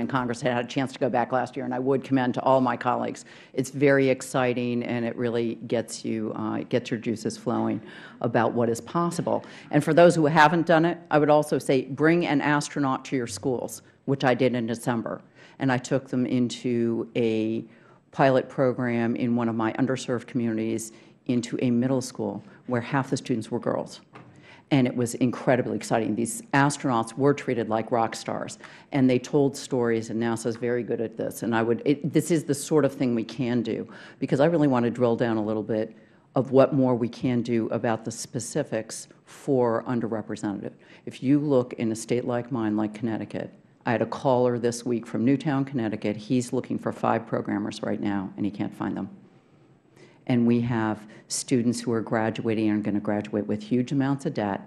in Congress had a chance to go back last year, and I would commend to all my colleagues. It's very exciting, and it really gets your juices flowing about what is possible. And for those who haven't done it, I would also say bring an astronaut to your schools, which I did in December. And I took them into a pilot program in one of my underserved communities into a middle school where half the students were girls. And it was incredibly exciting. These astronauts were treated like rock stars, and they told stories, and NASA is very good at this. And this is the sort of thing we can do, because I really want to drill down a little bit of what more we can do about the specifics for underrepresented. If you look in a state like mine, like Connecticut, I had a caller this week from Newtown, Connecticut. He's looking for 5 programmers right now, and he can't find them. And we have students who are graduating and are going to graduate with huge amounts of debt,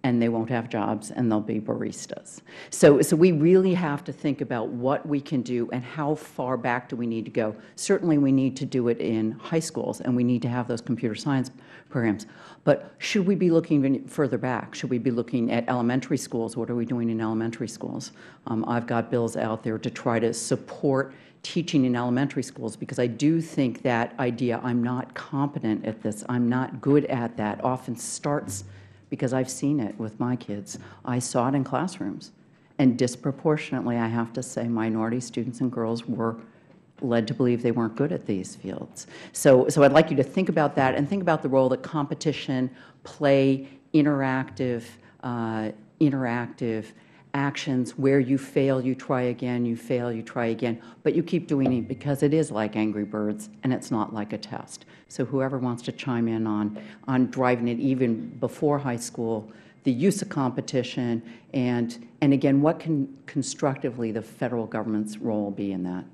and they won't have jobs, and they'll be baristas. So we really have to think about what we can do and how far back do we need to go. Certainly we need to do it in high schools, and we need to have those computer science programs. But should we be looking even further back? Should we be looking at elementary schools? What are we doing in elementary schools? I've got bills out there to try to support teaching in elementary schools, because I do think that idea, I'm not competent at this, I'm not good at that, often starts because I've seen it with my kids. I saw it in classrooms. And disproportionately, I have to say, minority students and girls were led to believe they weren't good at these fields. So I'd like you to think about that and think about the role that competition, play, interactive actions where you fail, you try again, you fail, you try again, but you keep doing it because it is like Angry Birds and it's not like a test. So whoever wants to chime in on driving it even before high school, the use of competition, and again, what can constructively the federal government's role be in that?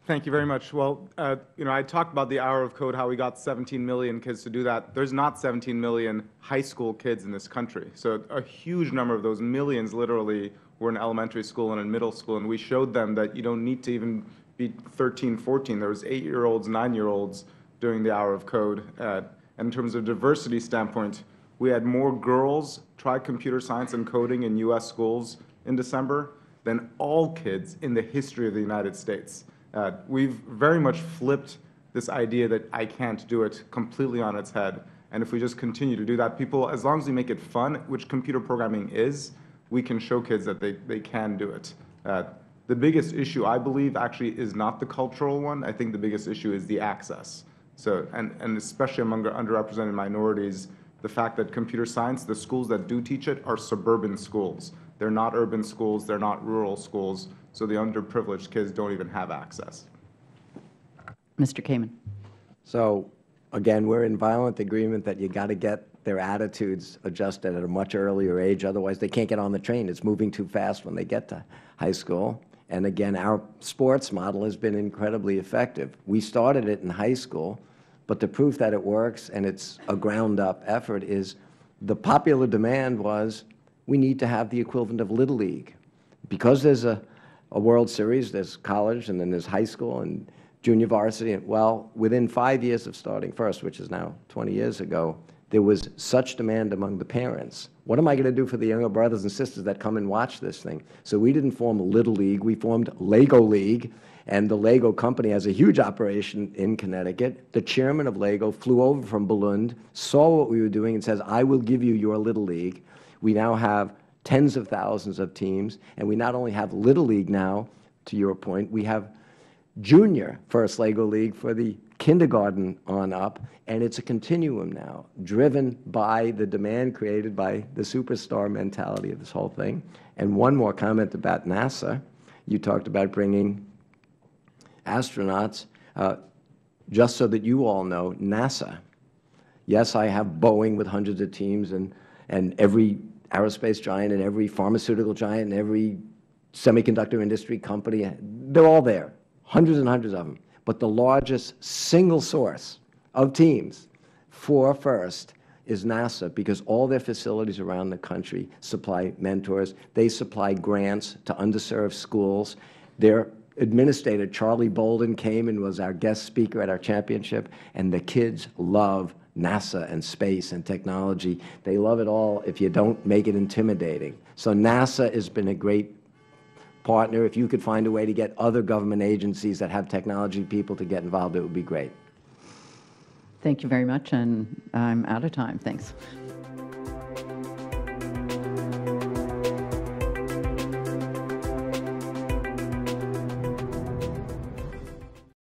Thank you very much. Well, I talked about the hour of code, how we got 17 million kids to do that. There's not 17 million high school kids in this country. So a huge number of those millions literally were in elementary school and in middle school. And we showed them that you don't need to even be 13, 14. There was 8-year-olds, 9-year-olds doing the hour of code. And in terms of diversity standpoint, we had more girls try computer science and coding in U.S. schools in December than all kids in the history of the United States. We've very much flipped this idea that I can't do it completely on its head. And if we just continue to do that, people, as long as we make it fun, which computer programming is, we can show kids that they can do it. The biggest issue, I believe, actually is not the cultural one. I think the biggest issue is the access. So, and especially among underrepresented minorities, the fact that computer science, the schools that do teach it are suburban schools. They're not urban schools, they're not rural schools, so the underprivileged kids don't even have access. Mr. Kamen. So, again, we're in violent agreement that you got to get their attitudes adjusted at a much earlier age, otherwise they can't get on the train. It's moving too fast when they get to high school. And again, our sports model has been incredibly effective. We started it in high school, but the proof that it works and it's a ground-up effort is the popular demand was we need to have the equivalent of Little League. Because there's a World Series, there's college, and then there's high school and junior varsity. Well, within 5 years of starting first, which is now 20 years ago, there was such demand among the parents. What am I going to do for the younger brothers and sisters that come and watch this thing? So we didn't form Little League. We formed Lego League, and the Lego company has a huge operation in Connecticut. The chairman of Lego flew over from Billund, saw what we were doing, and says, I will give you your Little League. We now have tens of thousands of teams, and we not only have Little League now, to your point, we have Junior First Lego League for the kindergarten on up, and it's a continuum now, driven by the demand created by the superstar mentality of this whole thing. And one more comment about NASA. You talked about bringing astronauts. Just so that you all know, NASA, yes, I have Boeing with hundreds of teams and every aerospace giant and every pharmaceutical giant and every semiconductor industry company, they're all there, hundreds and hundreds of them. But the largest single source of teams for FIRST is NASA, because all their facilities around the country supply mentors. They supply grants to underserved schools. Their administrator, Charlie Bolden, came and was our guest speaker at our championship, and the kids love NASA and space and technology. They love it all if you don't make it intimidating. So NASA has been a great partner. If you could find a way to get other government agencies that have technology people to get involved, it would be great. Thank you very much, and I'm out of time. Thanks.